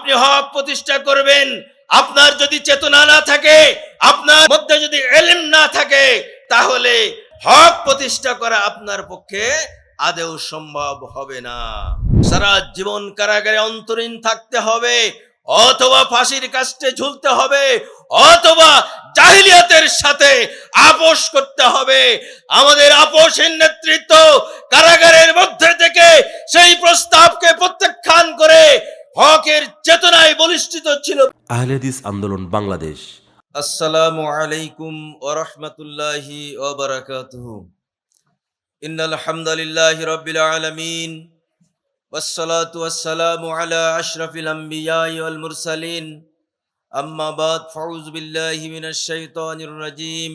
আপনি হক প্রতিষ্ঠা করবেন। আপনার যদি চেতনা না থাকে, আপনার মধ্যে যদি ইলম না থাকে, তাহলে হক প্রতিষ্ঠা করা আপনার পক্ষে আদৌ সম্ভব হবে না। সারা জীবন কারাগারে অন্তরীণ থাকতে হবে, অথবা ফাঁসির কাস্টে ঝুলতে হবে, অথবা জাহিলিয়াতের সাথে আপোষ করতে হবে। আমাদের আপোষের নেতৃত্ব কারাগারের মধ্যে থেকে সেই প্রস্তাবকে প্রত্যাখ্যান করে হকের চেতনায় বলিষ্ঠিত ছিল। আহলে হাদিস আন্দোলন বাংলাদেশ। আসসালামু আলাইকুম ওয়া রাহমাতুল্লাহি ওয়া বারাকাতুহু। ইন্নাল হামদালিল্লাহি রাব্বিল আলামিন ওয়াসসালাতু ওয়াসসালামু আলা আশরাফিল আমবিয়াই ওয়াল মুরসালিন। আম্মা বাদ, ফাউযু বিল্লাহি মিনাশ শাইতানির রাজীম।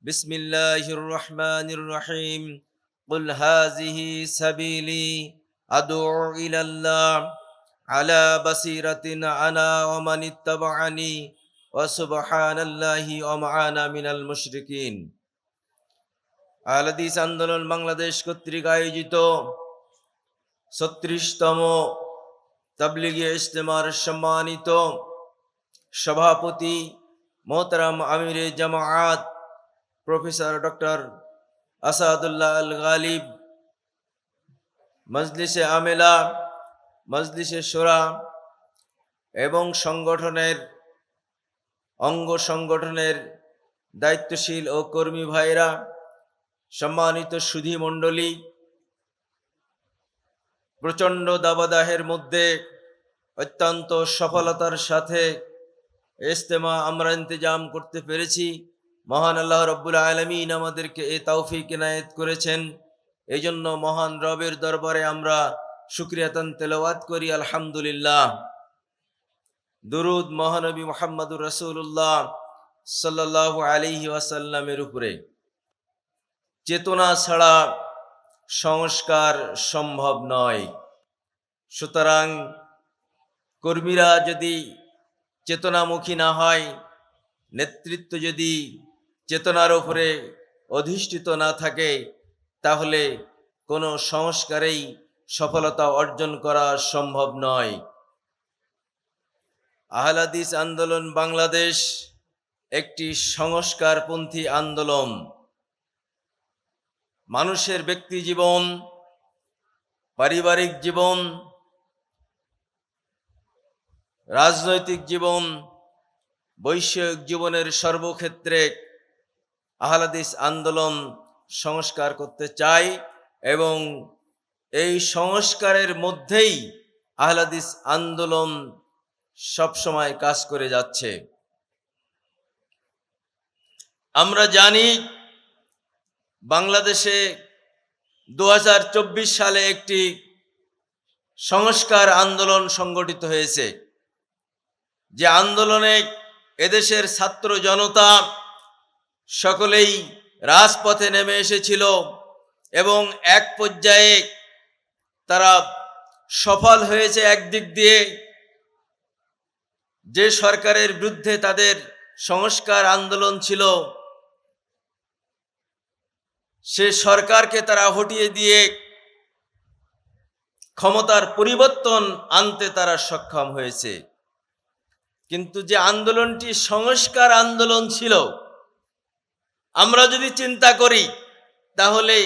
বিসমিল্লাহির রহমানির রহিম। কুল হাযিহি সাবিলি আদউ ইলাল্লাহ আলা বাসিরাতিন আনা ওয়া মান ইত্তাবা'আনি ওয়া সুবহানাল্লাহি ওয়া মা আনা মিনাল মুশরিকিন। আহলে হাদিস আন্দোলন বাংলাদেশ কর্তৃক আয়োজিত ৩৬তম তাবলীগী ইজতেমার সম্মানিত সভাপতি মোহতারাম আমিরে জামাআত প্রফেসর ডক্টর আসাদুল্লাহ আল গালিব, মজলিসে আমেলা, মজলিসে শুরা এবং অঙ্গ সংগঠনের দায়িত্বশীল ও কর্মী ভাইরা, সম্মানিত সুধী মণ্ডলী, প্রচণ্ড দাবদাহের মধ্যে অত্যন্ত সফলতার সাথে ইজতেমা আমরা ইন্তজাম করতে পেরেছি। মহান আল্লাহ রব্বুল আলামিন আমাদেরকে এই তৌফিক ইনায়েত করেছেন। এই জন্য মহান রবের দরবারে আমরা শুকরিয়াতান তেলাওয়াত করি আলহামদুলিল্লাহ। দুরুদ মহানবী মুহাম্মদুর রাসূলুল্লাহ সাল্লাল্লাহু আলাইহি ওয়াসাল্লামের উপরে। চেতনা ছাড়া সংস্কার সম্ভব নয়। সুতরাং কর্মীরা যদি চেতনামুখী না হয়, নেতৃত্ব যদি চেতনার উপরে অধিষ্ঠিত না থাকে, তাহলে কোনো সংস্কারেই সফলতা অর্জন করা সম্ভব নয়। আহলে হাদিস আন্দোলন বাংলাদেশ একটি সংস্কারপন্থী আন্দোলন। মানুষের ব্যক্তি জীবন, পারিবারিক জীবন, রাজনৈতিক জীবন, বৈষয়িক জীবনের সর্বক্ষেত্রে আহলে হাদিস আন্দোলন সংস্কার করতে চায় এবং এই সংস্কারের মধ্যেই আহলে হাদিস আন্দোলন সবসময় কাজ করে যাচ্ছে। আমরা জানি বাংলাদেশে 2024 সালে একটি সংস্কার আন্দোলন সংগঠিত হয়েছে, যে আন্দোলনে এদেশের ছাত্র জনতা সকলেই রাজপথে নেমে এসেছিল এবং এক পর্যায়ে তারা সফল হয়েছে। একদিক দিয়ে যে সরকারের বিরুদ্ধে তাদের সংস্কার আন্দোলন ছিল, সে সরকারকে তারা হটিয়ে দিয়ে ক্ষমতার পরিবর্তন আনতে তারা সক্ষম হয়েছে। কিন্তু যে আন্দোলনটি সংস্কার আন্দোলন ছিল, আমরা যদি চিন্তা করি তাহলে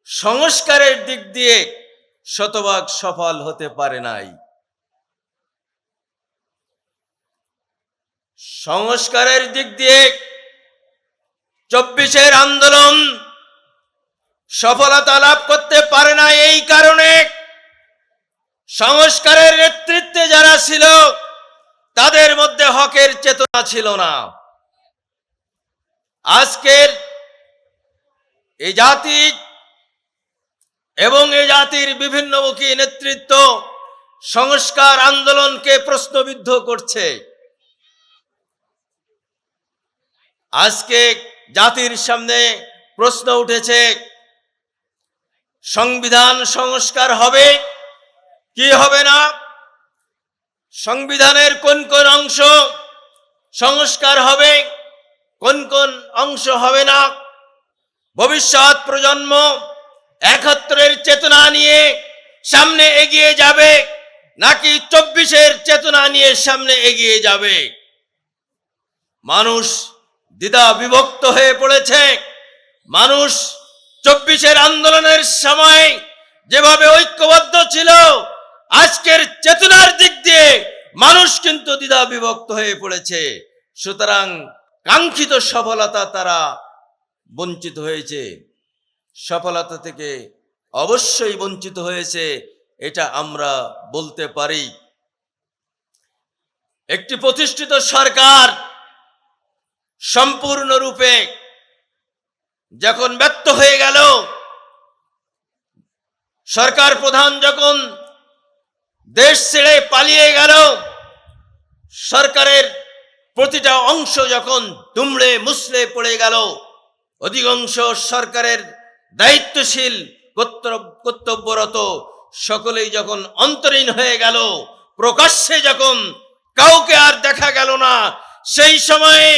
সংস্কারের দিক দিয়ে শতভাগ সফল হতে পারে নাই। সংস্কারের দিক দিয়ে 24-এর আন্দোলন সফলতা লাভ করতে পারে না। এই কারণে সংস্কারের নেতৃত্বে যারা ছিল তাদের মধ্যে হকের চেতনা ছিল না। আজকের এই জাতি এবং এই জাতির বিভিন্নমুখী নেতৃত্ব সংস্কার আন্দোলনকে প্রশ্নবিদ্ধ করছে। আজকে জাতির সামনে প্রশ্ন উঠেছে, সংবিধান সংস্কার হবে কি হবে না? সংবিধানের কোন কোন অংশ সংস্কার হবে, কোন কোন অংশ হবে না? ভবিষ্যৎ প্রজন্ম 71-এর চেতনা নিয়ে সামনে এগিয়ে যাবে, নাকি 24-এর চেতনা নিয়ে সামনে এগিয়ে যাবে? মানুষ দ্বিধা বিভক্ত হয়ে পড়েছে। মানুষ 24-এর আন্দোলনের সময় যেভাবে ঐক্যবদ্ধ ছিল, আজকের চেতনার দিক দিয়ে মানুষ কিন্তু দ্বিধা বিভক্ত হয়ে পড়েছে। সুতরাং কাঙ্ক্ষিত সফলতা তারা বঞ্চিত হয়েছে, সফলতা থেকে অবশ্যই বঞ্চিত হয়েছে, এটা আমরা বলতে পারি। একটি প্রতিষ্ঠিত সরকার সম্পূর্ণরূপে যখন ব্যর্থ হয়ে গেল, সরকার প্রধান যখন দেশ ছেড়ে পালিয়ে গেল, সরকারের প্রতিটা অংশ যখন দুমড়ে মুছড়ে পড়ে গেল, অধিকাংশ সরকারের দায়িত্বশীল কর্তব্যরত সকলেই যখন অন্তরীণ হয়ে গেল, প্রকাশ্যে যখন কাউকে আর দেখা গেল না, সেই সময়ে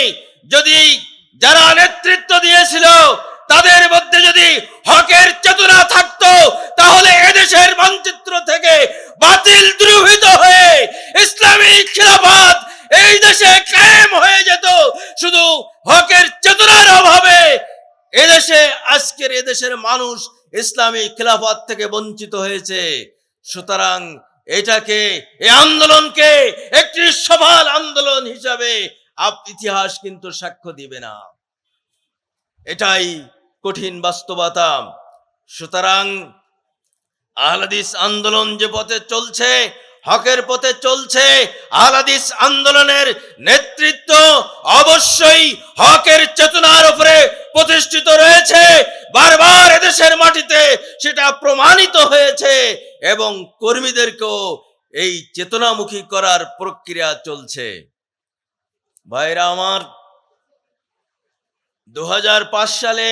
যদি যারা নেতৃত্ব দিয়েছিল তাদের মধ্যে যদি হকের চেতনা থাকতো, তাহলে এদেশের মানচিত্র থেকে বাতিল দ্রোহিত হয়ে ইসলামী খিলাফত এই দেশে কায়েম হয়ে যেত। শুধু হকের চেতনার অভাবে এদেশে আজকের এদেশের মানুষ ইসলামী খিলাফত থেকে বঞ্চিত হয়েছে। সুতরাং এটাকে, এই আন্দোলনকে একটি সফল আন্দোলন হিসাবে ইতিহাস কিন্তু সাক্ষ্য দিবে না। এটাই কঠিন বাস্তবতা। সুতরাং আহলে হাদিস আন্দোলন যে পথে চলছে, হকের পথে চলছে, আহলে হাদিস আন্দোলনের নেতৃত্ব অবশ্যই হকের চেতনার উপরে প্রতিষ্ঠিত রয়েছে। বারবার এদেশের মাটিতে সেটা প্রমাণিত হয়েছে এবং কর্মীদেরকেও এই চেতনামুখী করার প্রক্রিয়া চলছে। ভাইরা আমার, 2005 সালে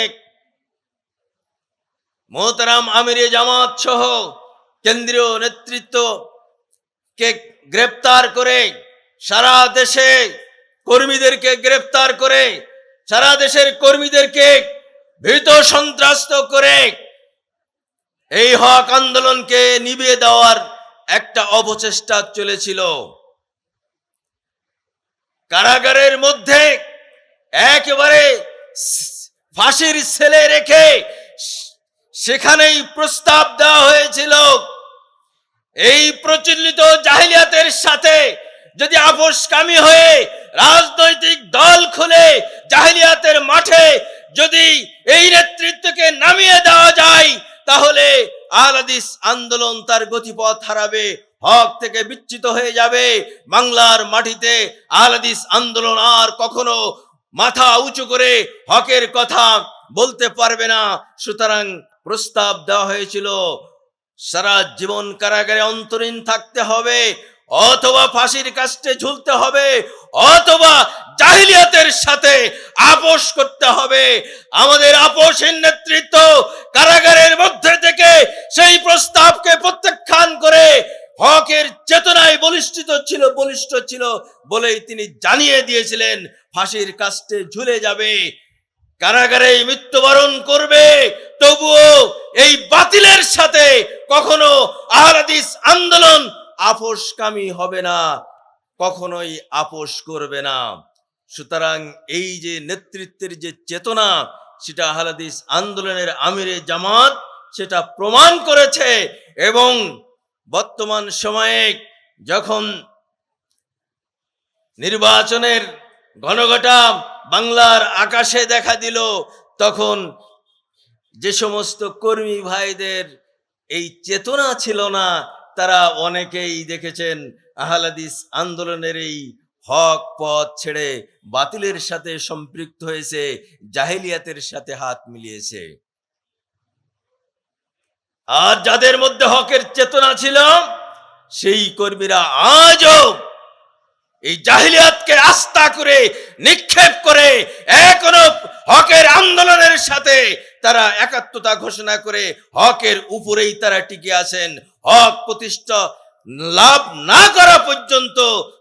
মোহতারাম আমিরে জামাত সহ কেন্দ্রীয় নেতৃত্বকে গ্রেপ্তার করে, সারা দেশে কর্মীদেরকে গ্রেপ্তার করে, সারা দেশের কর্মীদেরকে ভীত সন্ত্রস্ত করে এই হক আন্দোলনকে নিভিয়ে দেওয়ার একটা অপচেষ্টা চলেছিল। কারাগারের মধ্যে একেবারে ফাঁসির সেলে রেখে সেখানেই প্রস্তাব দেওয়া হয়েছিল, এই প্রচলিত জাহিলিয়াতের সাথে যদি আপোষকামী হয়ে রাজনৈতিক দল খুলে জাহিলিয়াতের মাঠে যদি এই নেতৃত্বকে নামিয়ে দেওয়া যায়, তাহলে আহলে হাদিস আন্দোলন তার গতিপথ হারাবে, হক থেকে বিচ্যুত হয়ে যাবে। বাংলার মাটিতে আহলে হাদিস আন্দোলন আর কখনো মাথা উঁচু করে হকের কথা বলতে পারবে না। সুতরাং প্রস্তাব দেওয়া হয়েছিল, সারা জীবন কারাগারে অন্তরীণ থাকতে হবে, অথবা ফাঁসির কাস্টে ঝুলতে হবে, অথবা জাহিলিয়াতের সাথে আপোষ করতে হবে। আমাদের আপোষের নেতৃত্ব কারাগারের মধ্যে থেকে সেই প্রস্তাবকে প্রত্যাখ্যান করে হকের চেতনায় বলিষ্ঠ ছিল বলেই তিনি জানিয়ে দিয়েছিলেন ফাঁসির কাস্টে ঝুলে যাবে, কারাগারে মৃত্যুবরণ করবে, তবুও এই বাতিলের সাথে কখনো আহলে হাদিস আন্দোলন আপোষকামী হবে না, কখনোই আপোষ করবে না। সুতরাং এই যে নেতৃত্বের যে চেতনা, সেটা আহলে হাদিস আন্দোলনের আমিরে জামাত সেটা প্রমাণ করেছে। এবং বর্তমান সময়ে যখন নির্বাচনের ঘনঘটা বাংলার আকাশে দেখা দিল, তখন যে সমস্ত কর্মী ভাইদের এই চেতনা ছিল না, তারা অনেকেই দেখেছেন আহলে হাদিস আন্দোলনের এই হক পথ ছেড়ে বাতিলের সাথে সম্পৃক্ত হয়েছে, জাহিলিয়াতের সাথে হাত মিলিয়েছে। আর যাদের মধ্যে হকের চেতনা ছিল, সেই কর্মীরা আজও এই জাহিলিয়াতকে আস্থা করে নিক্ষেপ করে এখনো হকের আন্দোলনের সাথে তারা একাত্মতা ঘোষণা করে হকের উপরেই তারা টিকে আছেন। হক প্রতিষ্ঠা লাভ না করা পর্যন্ত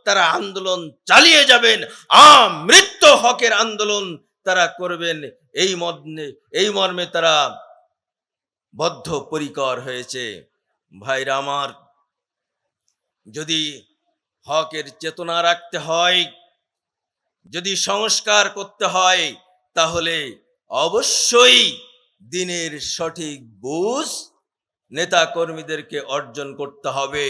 তারা আন্দোলন চালিয়ে যাবেন, আমৃত্যু হকের আন্দোলন তারা করবেন, এই মর্মে তারা বদ্ধপরিকর হয়েছে। ভাইরা আমার, যদি হকের চেতনা রাখতে হয়, যদি সংস্কার করতে হয়, তাহলে অবশ্যই দ্বীনের সঠিক বুঝ নেতা কর্মীদেরকে অর্জন করতে হবে।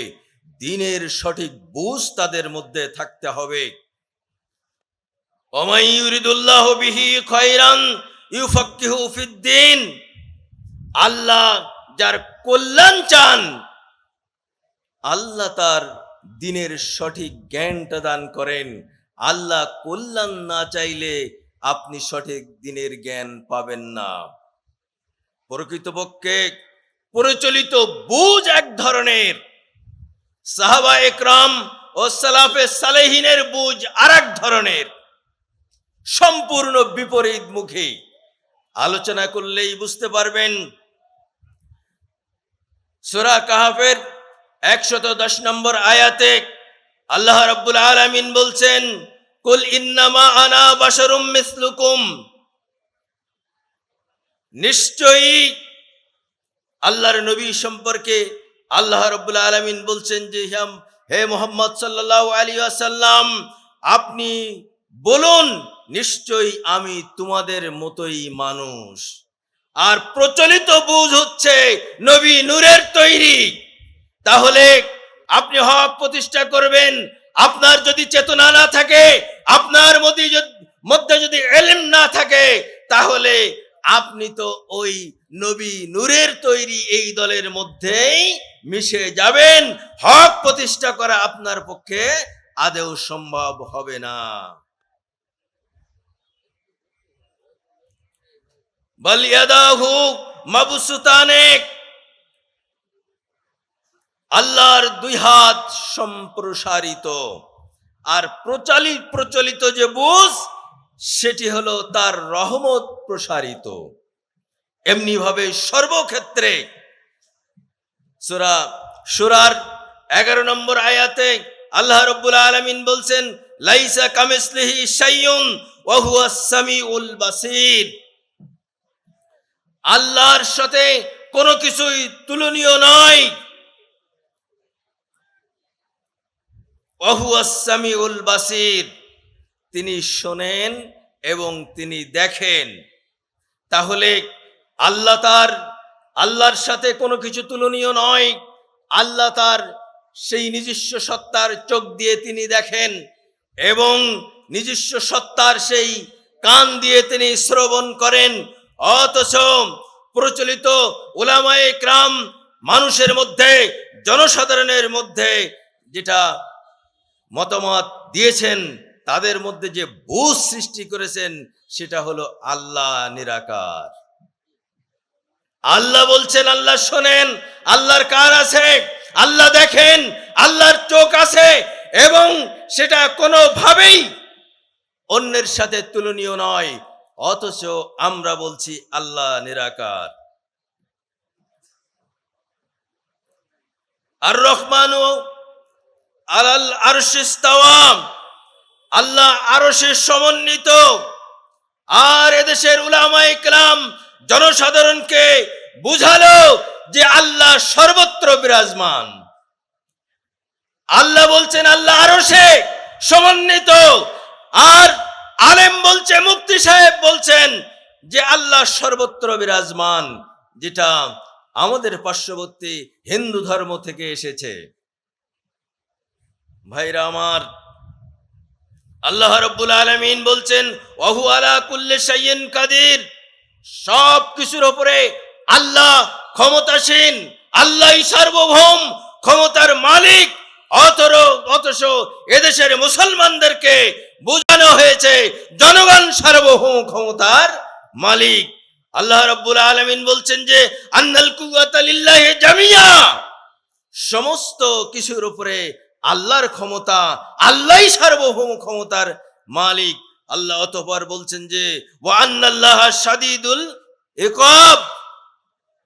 দ্বীনের সঠিক বুঝ তাদের মধ্যে থাকতে হবে। ওমাই ইউরিদুল্লাহু বিহি খায়রান ইউফাক্কিহু ফিদ্দীন। আল্লাহ যার কল্যাণ চান, আল্লাহ তার দ্বীনের সঠিক জ্ঞানটা দান করেন। আল্লাহ কল্যাণ না চাইলে আপনি সঠিক দ্বীনের জ্ঞান পাবেন না। প্রকৃতপক্ষে প্রচলিত বুঝ এক ধরনের, সাহাবা একরাম ও সালাফে সালেহিনের বুঝ আরেক ধরনের, সম্পূর্ণ বিপরীত মুখী। আলোচনা করলেই বুঝতে পারবেন। সূরা কাহাফের 110 নম্বর আয়াতে আল্লাহ রাব্বুল আলামিন বলছেন, কুল ইন্নামা আনা বাশারুম মিসলুকুম। নিশ্চয়ই আল্লাহর নবী সম্পর্কে আল্লাহ রাব্বুল আলামিন বলছেন যে, হে মুহাম্মদ সাল্লাল্লাহু আলাইহি ওয়াসাল্লাম, আপনি বলুন নিশ্চয়ই আমি তোমাদের মতোই মানুষ। আর প্রচলিত বুঝ হচ্ছে নবী নূরের তৈরি। তাহলে আপনি হক প্রতিষ্ঠা করবেন, আপনার যদি চেতনা না থাকে, আপনার মধ্যে যদি ইলম না থাকে, তাহলে আপনি তো ওই নবী নূরের তৈরি এই দলের মধ্যেই মিশে যাবেন। হক প্রতিষ্ঠা করা আপনার পক্ষে আদৌ সম্ভব হবে না। বাল ইয়াদাহু মাবসুতানে, আল্লাহর দুই হাত সম্প্রসারিত। আর প্রচলিত যে বুঝ, সেটি হলো তার রহমত প্রসারিত। এমনি ভাবে সর্বক্ষেত্রে সূরার 11 নম্বর আয়াতে আল্লাহ রাব্বুল আলামিন বলছেন, লাইসা কামিসলিহি শাইউন ওয়া হুয়াস সামিউল বাসীর। আল্লাহর সাথে কোনো কিছুই তুলনীয় নয়। ওয়া হুয়াস সামিউল বাসীর, তিনি শোনেন এবং তিনি দেখেন। তাহলে আল্লাহর সাথে কোনো কিছু তুলনীয় নয়। আল্লাহ তার সেই নিজস্ব সত্তার চোখ দিয়ে তিনি দেখেন এবং নিজস্ব সত্তার সেই কান দিয়ে তিনি শ্রবণ করেন। অথচ প্রচলিত উলামায়ে কেরাম মানুষের মধ্যে, জনসাধারণের মধ্যে যেটা মতামত দিয়েছেন, তাদের মধ্যে যে বুঝ সৃষ্টি করেছেন, সেটা হলো আল্লাহ নিরাকার। আল্লাহ বলছেন আল্লাহ শোনেন, আল্লাহর কান আছে, আল্লাহ দেখেন, আল্লাহর চোখ আছে, এবং সেটা কোনোভাবেই অন্যের সাথে তুলনীয় নয়। অথচ আমরা বলছি আল্লাহ নিরাকার। আর রহমানু আলাল আরশি ইস্তাওয়া, আল্লাহ আরশে সমন্বিত। আর এদেশের উলামায়ে কেরাম জনসাধারণকে বুঝালো যে আল্লাহ সর্বত্র বিরাজমান। আল্লাহ বলছেন আল্লাহ আরশে সমন্বিত, আর আলেম বলছে, মুফতি সাহেব বলছেন যে আল্লাহ সর্বত্র বিরাজমান, যেটা আমাদের পার্শ্ববর্তী হিন্দু ধর্ম থেকে এসেছে। ভাইরা আমার, আল্লাহ রাব্বুল আলামিন বলছেন ওয়াহু আলা কুল্লি শাইইন কাদির। সব কিছুর উপরে আল্লাহ ক্ষমতাসীন, আল্লাহই সার্বভৌম ক্ষমতার মালিক। অথচ এদেশের মুসলমানদেরকে বোঝানো হয়েছে জনগণ সার্বভৌম ক্ষমতার মালিক। আল্লাহ রাব্বুল আলামিন বলছেন যে আন্নাল কুওয়াতা লিল্লাহি জামিয়া, সমস্ত কিছুর উপরে আল্লাহর ক্ষমতা, আল্লাহই সার্বভৌম ক্ষমতার মালিক। আল্লাহ অতঃপর বলছেন যে ওয়া আন্নাল্লাহা শাদীদুল ইকাব,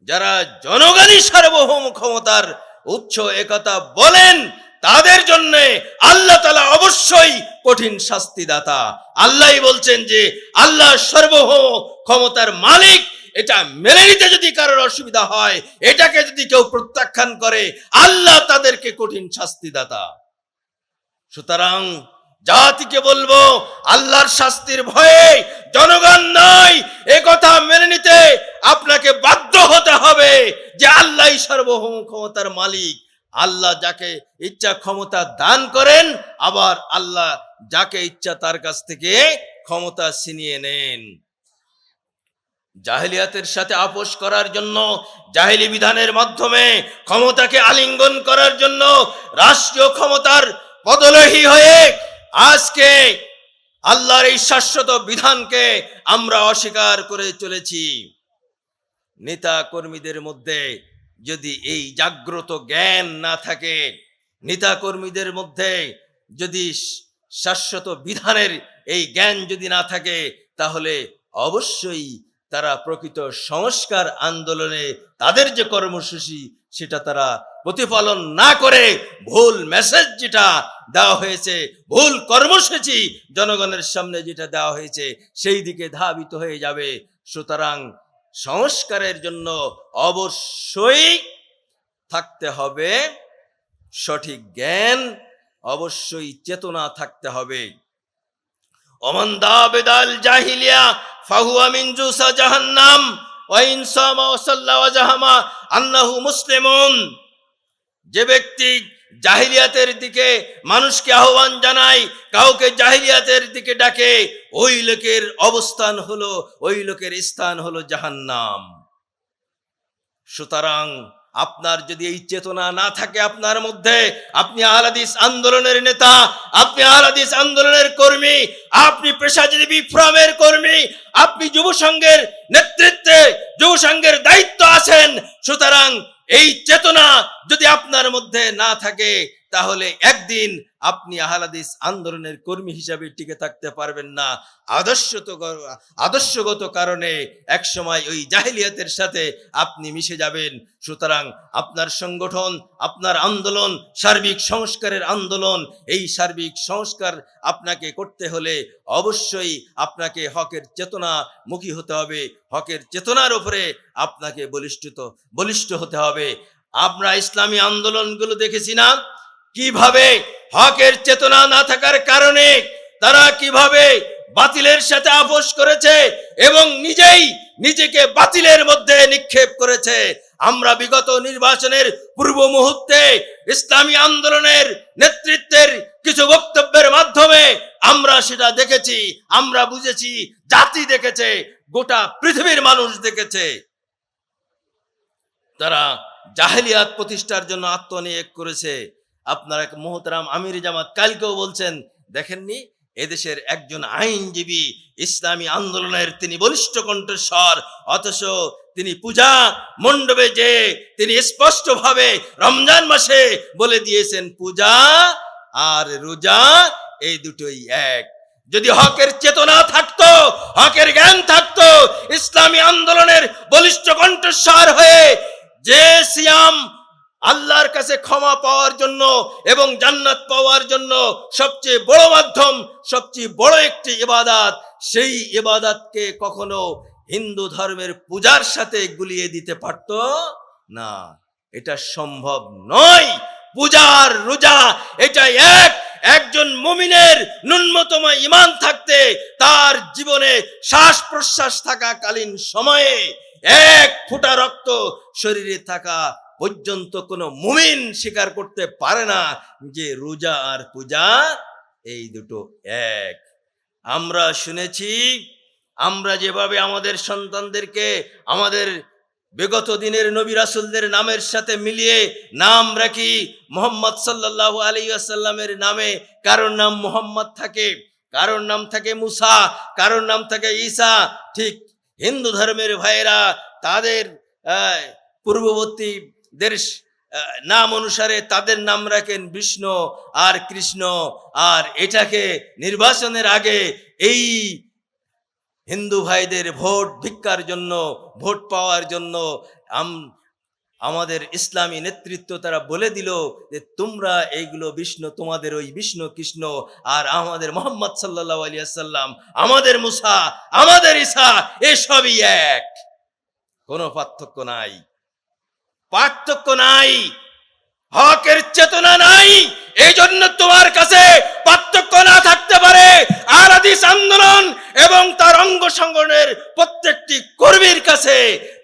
যারা জনগণই সার্বভৌম ক্ষমতার উৎস একথা বলেন, তাদের জন্য আল্লাহ তাআলা অবশ্যই কঠিন শাস্তিদাতা। আল্লাহই বলছেন যে আল্লাহ সার্বভৌম ক্ষমতার মালিক, এটা মেনে নিতে যদি কারোর অসুবিধা হয়, এটাকে যদি কেউ প্রত্যাখ্যান করে, আল্লাহ তাদেরকে কঠিন শাস্তিদাতা। সুতরাং জাতিকে বলবো, আল্লাহর শাস্তির ভয়ে জনগণ নয়, এ কথা মেনে নিতে আপনাকে বাধ্য হতে হবে যে আল্লাহই সার্বভৌম ক্ষমতার মালিক। আল্লাহ যাকে ইচ্ছা ক্ষমতা দান করেন, আবার আল্লাহ যাকে ইচ্ছা তার কাছ থেকে ক্ষমতা ছিনিয়ে নেন। জাহেলিয়াতের সাথে আপোষ করার জন্য, জাহেলি বিধানের মাধ্যমে ক্ষমতাকে আলিঙ্গন করার জন্য রাষ্ট্রীয় ক্ষমতার পদলোহী হয়ে আজকে আল্লাহর এই শাশ্বত বিধানকে আমরা অস্বীকার করে চলেছি। নেতা কর্মীদের মধ্যে যদি এই জাগ্রত জ্ঞান না থাকে, নেতা কর্মীদের মধ্যে যদি শাশ্বত বিধানের এই জ্ঞান যদি না থাকে, তাহলে অবশ্যই তারা প্রকৃত সংস্কার আন্দোলনে তাদের যে কর্মসূচি সেটা তারা প্রতিপালন না করে ভুল মেসেজ যেটা দেওয়া হয়েছে, ভুল কর্মসূচি জনগণের সামনে যেটা দেওয়া হয়েছে, সেই দিকে ধাবিত হয়ে যাবে। সুতরাং সংস্কারের জন্য অবশ্যই থাকতে হবে সঠিক জ্ঞান, অবশ্যই চেতনা থাকতে হবে। ওমান দাবেদাল জাহিলিয়া ফাহুয়া মিন জুসা জাহান্নাম ওয়া ইন সামা ওয়া সাল্লা ওয়া জাহামা আন্নাহু মুসলিমুন। যে ব্যক্তি জাহিলিয়াতের দিকে মানুষকে আহ্বান জানায়, কাউকে জাহিলিয়াতের দিকে ডাকে, ওই লোকের অবস্থান হলো, ওই লোকের স্থান হলো জাহান্নাম। সুতরাং আপনার যদি এই চেতনা না থাকে আপনার মধ্যে, আপনি আহলে হাদিস আন্দোলনের নেতা, আপনি আহলে হাদিস আন্দোলনের কর্মী, আপনি পেশাজীবী ফোরামের কর্মী, আপনি যুব সংঘের নেতৃত্বে যুব সংঘের দায়িত্ব আছেন, সুতরাং এই চেতনা যদি আপনার মধ্যে না থাকে, তাহলে একদিন আপনি আহলে হাদিস আন্দোলনের কর্মী হিসাবে টিকে থাকতে পারবেন না। আদর্শগত কারণে একসময় ওই জাহেলিয়াতের সাথে আপনি মিশে যাবেন। সুতরাং আপনার সংগঠন, আপনার আন্দোলন সার্বিক সংস্কারের আন্দোলন। এই সার্বিক সংস্কার আপনাকে করতে হলে অবশ্যই আপনাকে হকের চেতনামুখী হতে হবে, হকের চেতনার উপরে আপনাকে বলিষ্ঠ হতে হবে। আমরা ইসলামী আন্দোলনগুলো দেখেছি না, কিভাবে হকের চেতনা না থাকার কারণে তারা কিভাবে বাতিলের সাথে আপোষ করেছে এবং নিজেকে বাতিলের মধ্যে নিক্ষেপ করেছে। আমরা বিগত নির্বাচনের পূর্ব মুহূর্তে ইসলামী আন্দোলনের নেতৃত্বের কিছু বক্তব্যের মাধ্যমে আমরা সেটা দেখেছি, আমরা বুঝেছি, জাতি দেখেছে, গোটা পৃথিবীর মানুষ দেখেছে। তারা জাহেলিয়াত প্রতিষ্ঠার জন্য আত্মনিয়োগ করেছে। আপনার এক মোহতারাম আমির জামাত কালকেও বলছেন, দেখেননি এদেশের একজন আইনজীবী ইসলামী আন্দোলনের তিনি বলিষ্ঠ কণ্ঠস্বর, অথচ তিনি পূজা মণ্ডপে যে তিনি স্পষ্টভাবে রমজান মাসে বলে দিয়েছেন পূজা আর রোজা এই দুটোই এক। যদি হকের চেতনা থাকতো, হকের জ্ঞান থাকতো, ইসলামী আন্দোলনের বলিষ্ঠ কণ্ঠস্বর হয়ে যে সিয়াম আল্লাহর কাছে ক্ষমা পাওয়ার জন্য এবং জান্নাত পাওয়ার জন্য সবচেয়ে বড় মাধ্যম, সবচেয়ে বড় একটি ইবাদত, সেই ইবাদতকে কখনো হিন্দু ধর্মের পূজার সাথে গুলিয়ে দিতে পারত না। এটা সম্ভব নয়। পূজা আর রোজা এটা একজন মুমিনের ন্যূনতম ঈমান থাকতে, তার জীবনে শ্বাস প্রশ্বাস থাকাকালীন সময়ে এক ফোঁটা রক্ত শরীরে থাকা পর্যন্ত কোনো মুমিন স্বীকার করতে পারে না যে রোজা আর পূজা এই দুটো এক। আমরা শুনেছি, আমরা যেভাবে আমাদের সন্তানদেরকে আমাদের বিগত দিনের নবী রাসূলদের নামের সাথে মিলিয়ে নাম রাখি মুহাম্মদ সাল্লাল্লাহু আলাইহি ওয়াসাল্লামের নামে, কারোর নাম মুহাম্মদ থাকে, কারোর নাম থাকে মুসা, কারোর নাম থাকে ঈসা। ঠিক হিন্দু ধর্মের ভাইয়েরা তাদের পূর্ববর্তীদের নাম অনুসারে তাদের নাম রাখেন বিষ্ণু আর কৃষ্ণ। আর এটাকে নির্বাচনের আগে এই হিন্দু ভাইদের ভোট ভিক্ষার জন্য, ভোট পাওয়ার জন্য আমাদের ইসলামী নেতৃত্ব তারা বলে দিল যে তোমরা এইগুলো বিষ্ণু, তোমাদের ওই বিষ্ণু কৃষ্ণ, আর আমাদের মুহাম্মদ সাল্লাল্লাহু আলাইহি ওয়াসাল্লাম, আমাদের মুসা, আমাদের ঈসা, এসবই এক। কোনো পার্থক্য নাই, পার্থক্য নাই, হকের চেতনা নাই। এই জন্য তোমার কাছে পার্থক্য না থাকতে পারে আহলে হাদিস আন্দোলন এবং তার অঙ্গ সংগঠনের প্রত্যেকটি কর্মীর কাছে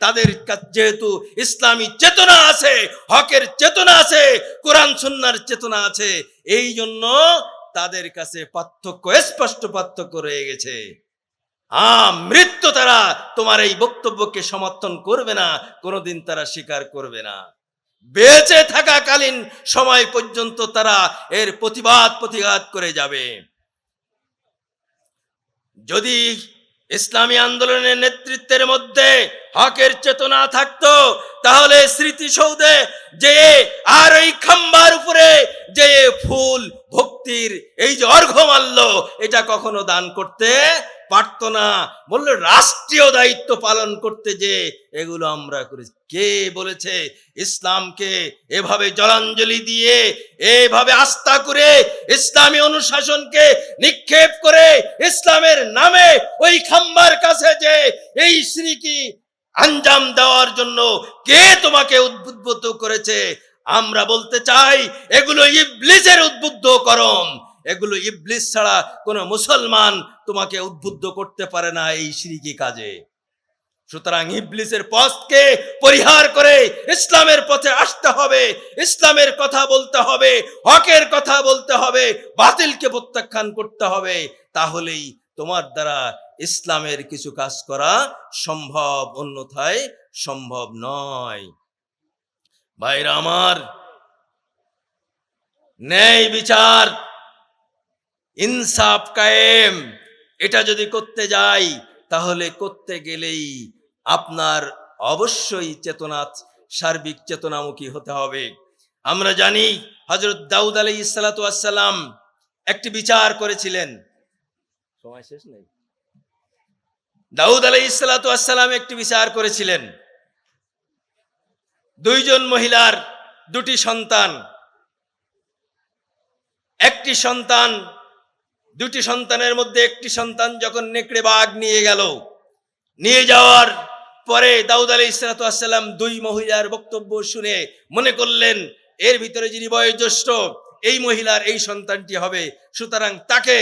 তাদের যেহেতু ইসলামী চেতনা আছে, হকের চেতনা আছে, কোরআন সুন্নাহর চেতনা আছে, এই জন্য তাদের কাছে পার্থক্য, স্পষ্ট পার্থক্য রয়ে গেছে। মৃত্যু তারা তোমার এই বক্তব্যকে সমর্থন করবে না, কোনোদিন তারা স্বীকার করবে না। বেঁচে থাকাকালীন সময় পর্যন্ত তারা এর প্রতিবাদ করে যাবে। যদি ইসলামী আন্দোলনের নেতৃত্বের মধ্যে হকের চেতনা থাকতো, তাহলে স্মৃতিসৌধে যে আর ওই খাম্বার উপরে যে ফুল ভক্তির এই যে অর্ঘ্য মাল্য, এটা কখনো দান করতে পারতো না। বলল রাষ্ট্রীয় দায়িত্ব পালন করতে যে এগুলো আমরা করি। কে বলেছে ইসলামকে এভাবে জলাঞ্জলি দিয়ে, এভাবে আস্থা করে, ইসলামী অনুশাসনকে নিক্ষেপ করে, ইসলামের নামে ওই খাম্বার কাছে যে এই শ্রীকি আঞ্জাম দেওয়ার জন্য কে তোমাকে উদ্বুদ্ধ করেছে? আমরা বলতে চাই এগুলো ইবলিসের উদ্বুদ্ধকরণ। এগুলো ইবলিস ছাড়া কোন মুসলমান তোমাকে উদ্বুদ্ধ করতে পারে না এই শিরকি কাজে। সুতরাং ইবলিসের পথকে পরিহার করে ইসলামের পথে আসতে হবে, ইসলামের কথা বলতে হবে, হকের কথা বলতে হবে, বাতিলকে প্রত্যাখ্যান করতে হবে। তাহলেই তোমার দ্বারা ইসলামের কিছু কাজ করা সম্ভব, অন্যথায় সম্ভব নয়। ভাইরা আমার, ন্যায় বিচার, ইনসাফ কায়েম, এটা যদি করতে যাই তাহলে করতে গেলেই আপনার অবশ্যই চেতনা, সার্বিক চেতনামুখী হতে হবে। আমরা জানি হযরত দাউদ আলাইহিস সালাতু ওয়াস সালাম একটি বিচার করেছিলেন। সময় শেষ নেই। দাউদ আলাইহিস সালাতু ওয়াস সালাম একটি বিচার করেছিলেন। দুইজন মহিলার দুটি সন্তান, একটি সন্তান, দুটি সন্তানের মধ্যে একটি সন্তান যখন নেকড়ে বাঘ নিয়ে গেল, নিয়ে যাওয়ার পরে দাউদ আলাইহিস সালাতু ওয়াস সালাম দুই মহিলার বক্তব্য শুনে মনে করলেন এর ভিতরে যিনি বয়োজ্যেষ্ঠ এই মহিলার এই সন্তানটি হবে, সুতরাং তাকে,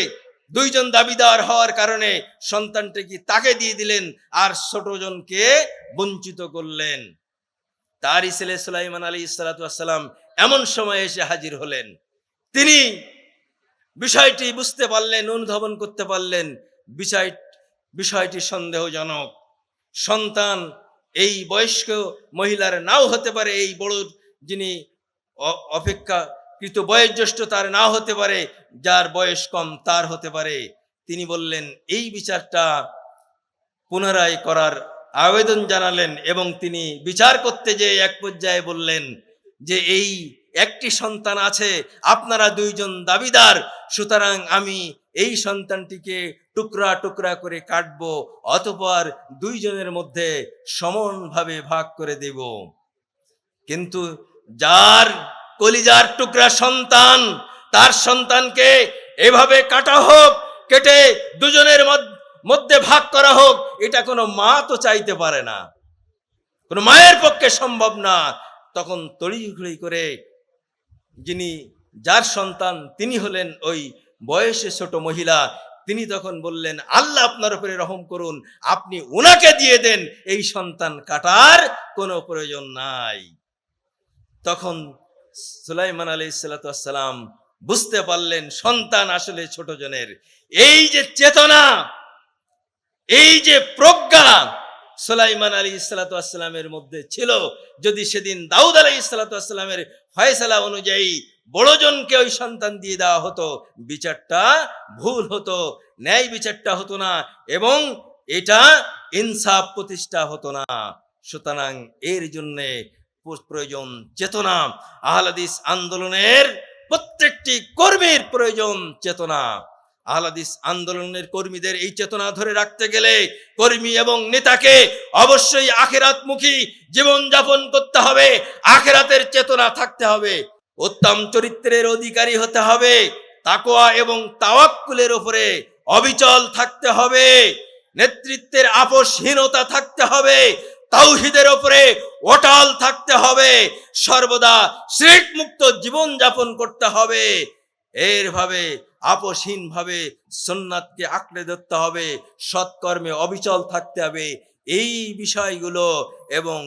দুইজন দাবিদার হওয়ার কারণে সন্তানটি তাকে দিয়ে দিলেন আর ছোটজনকে বঞ্চিত করলেন। তারই ছেলে সুলাইমান আলাইহিস সালাতু ওয়াস সালাম এমন সময় এসে হাজির হলেন। তিনি বিষয়টি বুঝতে পারলেন, অনুধাবন করতে পারলেন বিষয়টি সন্দেহজনক। সন্তান এই বয়স্ক মহিলার নাও হতে পারে, এই বড় যিনি অপেক্ষাকৃত বয়োজ্যেষ্ঠ তার নাও হতে পারে, যার বয়স কম তার হতে পারে। তিনি বললেন এই বিচারটা পুনরায় করার আবেদন জানালেন এবং তিনি বিচার করতে যেয়ে এক পর্যায়ে বললেন যে এই একটি সন্তান আছে, আপনারা দুইজন দাবিদার, সুতরাং আমি এই সন্তানটিকে টুকরা টুকরা করে কাটবো, অতঃপর দুইজনের মধ্যে সমানভাবে ভাগ করে দেব। কিন্তু যার কলিজার টুকরা সন্তান, তার সন্তানকে এভাবে কাটা হোক, কেটে দুজনের মধ্যে ভাগ করা হোক, এটা কোনো মা তো চাইতে পারে না, কোনো মায়ের পক্ষে সম্ভব না। তখন তড়িঘড়ি করে যিনি, যার সন্তান, তিনি হলেন ওই বয়সে ছোট মহিলা, তিনি তখন বললেন আল্লাহ আপনার উপরে রহম করুন, আপনি উনাকে দিয়ে দেন, এই সন্তান কাটার কোনো প্রয়োজন নাই। তখন সুলাইমান আলাইহিস সালাতু ওয়াস সালাম বুঝতে পারলেন সন্তান আসলে ছোট জনের। এই যে চেতনা, এই যে প্রজ্ঞা সুলাইমান আলাইহিস সালাতু ওয়াস সালামের মধ্যে ছিল, যদি সেদিন দাউদ আলাইহিস সালাতু ওয়াস সালামের ফয়সালা অনুযায়ী বড়জনকে ওই সন্তান দিয়ে দেওয়া হতো, বিচারটা ভুল হতো, ন্যায় বিচারটা হতো না এবং এটা ইনসাফ প্রতিষ্ঠা হতো না। সুতরাং এর জন্যে প্রয়োজন চেতনা। আহলে হাদিস আন্দোলনের প্রত্যেকটি কর্মীর প্রয়োজন চেতনা। আহলে হাদিস আন্দোলনের কর্মীদের এই চেতনা ধরে রাখতে গেলে কর্মী এবং নেতাকে অবশ্যই আখিরাতমুখী জীবন যাপন করতে হবে, আখিরাতের চেতনা থাকতে হবে, উত্তম চরিত্রের অধিকারী হতে হবে, তাকওয়া এবং তাওয়াক্কুলের উপরে অবিচল থাকতে হবে, নেতৃত্বের আপোষহীনতা থাকতে হবে, তাওহীদের উপরে অটল থাকতে হবে, সর্বদা শিরক মুক্ত জীবন যাপন করতে হবে। এরভাবে আপোষহীন ভাবে সুন্নাতকে আঁকড়ে ধরতে হবে, সৎকর্মে অবিচল থাকতে হবে। এই বিষয়গুলো এবং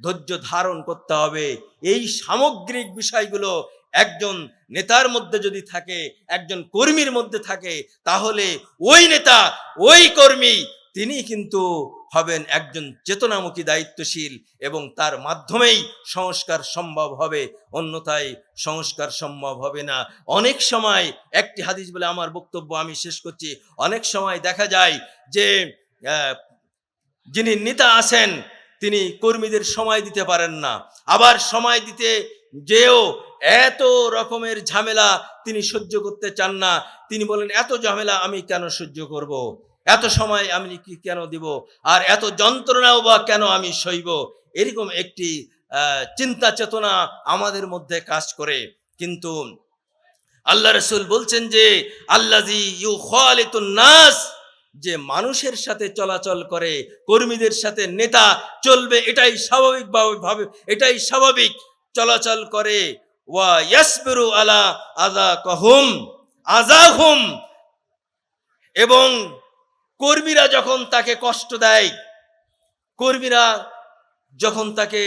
ধৈর্য ধারণ করতে হবে। এই সামগ্রিক বিষয়গুলো একজন নেতার মধ্যে যদি থাকে, একজন কর্মীর মধ্যে থাকে, তাহলে ওই নেতা, ওই কর্মী তিনি কিন্তু হবেন একজন চেতনামুখী দায়িত্বশীল, এবং তার মাধ্যমেই সংস্কার সম্ভব হবে, অন্যথায় সংস্কার সম্ভব হবে না। অনেক সময় একটি হাদিস বলে আমার বক্তব্য আমি শেষ করছি। অনেক সময় দেখা যায় যে যিনি নেতা আছেন তিনি কর্মীদের সময় দিতে পারেন না, আবার সময় দিতে যেও এত রকমের ঝামেলা তিনি সহ্য করতে চান না। তিনি বলেন, এত ঝামেলা আমি কেন সহ্য করব, এত সময় আমি কি কেন দিব, আর এত যন্ত্রণাও বা কেন আমি সইব। এরকম একটি চিন্তা চেতনা আমাদের মধ্যে কাজ করে। কিন্তু আল্লাহ রাসূল বলছেন যে আল্লাযী ইউখালিতুন নাস, যে মানুষের সাথে চলাচল করে, কর্মীদের সাথে নেতা চলবে, এটাই স্বাভাবিকভাবে, এটাই স্বাভাবিক চলাচল করে। ওয়া ইয়াসবিরু আলা আযাহুম, এবং কর্মীরা যখন তাকে কষ্ট দেয়, কর্মীরা যখন তাকে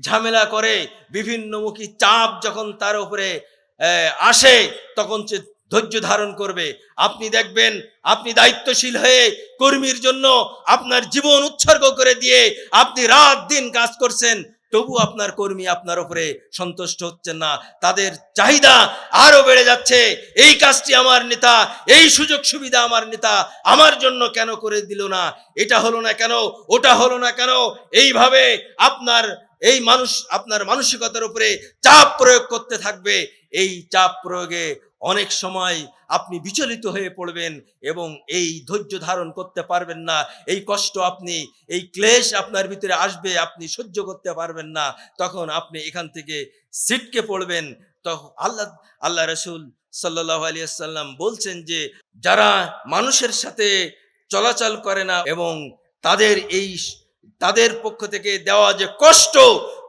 ঝামেলা করে, বিভিন্নমুখী চাপ যখন তার উপরে আসে, তখন সে ধৈর্য ধারণ করবে। আপনি দেখবেন, আপনি দায়িত্বশীল হয়ে কর্মীর জন্য আপনার জীবন উৎসর্গ করে দিয়ে আপনি রাত দিন কাজ করছেন, তবু আপনার কর্মী আপনার উপরে সন্তুষ্ট হচ্ছেন না, তাদের চাহিদা আরো বেড়ে যাচ্ছে। এই কাজটি আমার নেতা, এই সুযোগ সুবিধা আমার নেতা আমার জন্য কেন করে দিল না, এটা হলো না কেন, ওটা হলো না কেন, এইভাবে আপনার মানসিকতার উপরে চাপ প্রয়োগ করতে থাকবে। এই চাপ প্রয়োগে অনেক সময় আপনি বিচলিত হয়ে পড়বেন এবং এই ধৈর্য ধারণ করতে পারবেন না। এই কষ্ট এই ক্লেশ আপনার ভিতরে আসবে, আপনি সহ্য করতে পারবেন না। তখন আপনি এখান থেকে ছিটকে পড়বেন। তখন আল্লাহ রাসূল সাল্লাল্লাহু আলাইহি ওয়াসাল্লাম বলছেন যে যারা মানুষের সাথে চলাচল করে না এবং তাদের পক্ষ থেকে দেওয়া যে কষ্ট,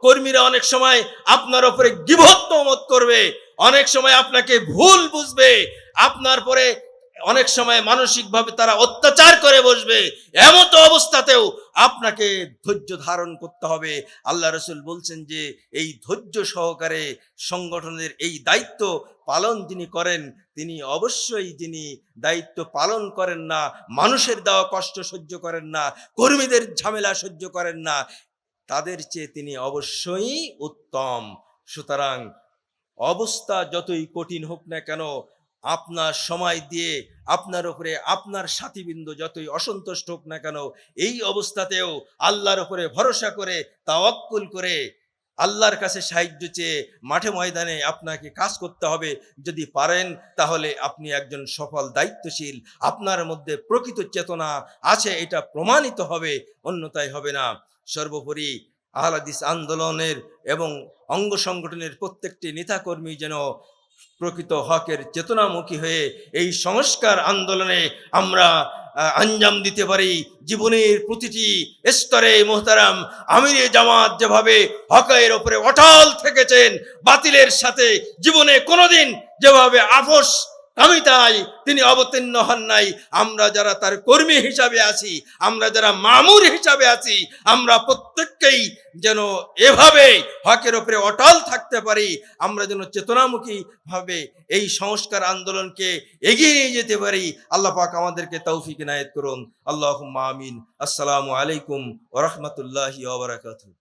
কর্মীরা অনেক সময় আপনার উপরে গীবত তহমত করবে, অনেক সময় আপনাকে ভুল বুঝবে, আপনার পরে অনেক সময় মানসিকভাবে তারা অত্যাচার করে বসবে। এমতো অবস্থাতেও আপনাকে ধৈর্য ধারণ করতে হবে। আল্লাহ রাসূল বলছেন যে এই ধৈর্য সহকারে সংগঠনের এই দায়িত্ব পালন যিনি করেন, তিনি অবশ্যই, যিনি দায়িত্ব পালন করেন না, মানুষের দেওয়া কষ্ট সহ্য করেন না, কর্মীদের ঝামেলা সহ্য করেন না, তাদের চেয়ে তিনি অবশ্যই উত্তম। সুতরাং অবস্থা যতই কঠিন হোক না কেন, আপনার সময় দিয়ে আপনার উপরে আপনার সাথীবৃন্দ যতই অসন্তুষ্ট হোক না কেন, এই অবস্থাতেও আল্লাহর উপরে ভরসা করে, তাওয়াক্কুল করে, আল্লাহর কাছে সাহায্য চেয়ে মাঠে ময়দানে আপনাকে কাজ করতে হবে। যদি পারেন তাহলে আপনি একজন সফল দায়িত্বশীল, আপনার মধ্যে প্রকৃত চেতনা আছে এটা প্রমাণিত হবে, অন্যথায় হবে না। সর্বোপরি আহলে হাদিস আন্দোলনের এবং অঙ্গ সংগঠনের প্রত্যেকটি নেতাকর্মী যেন প্রকৃত হকের চেতনামুখী হয়ে এই সংস্কার আন্দোলনে আমরা আঞ্জাম দিতে পারি। জীবনের প্রতিটি স্তরে মোহতারাম আমিরে জামাত যেভাবে হকের উপরে অটল থেকেছেন, বাতিলের সাথে জীবনে কোনোদিন যেভাবে আপোষ কামিতায় তিনি অবতীর্ণ হন নাই, আমরা যারা তার কর্মী হিসাবে আছি, আমরা যারা মামুর হিসাবে আছি, আমরা প্রত্যেককেই যেন এভাবে হকের উপরে অটল থাকতে পারি। আমরা যেন চেতনামুখী ভাবে এই সংস্কার আন্দোলনকে এগিয়ে নিয়ে যেতে পারি। আল্লাহ পাক আমাদেরকে তৌফিক ইনায়েত করুন। আল্লাহুম্মা আমিন। আসসালামু আলাইকুম ওয়া রাহমাতুল্লাহি ওয়া বারাকাতুহু।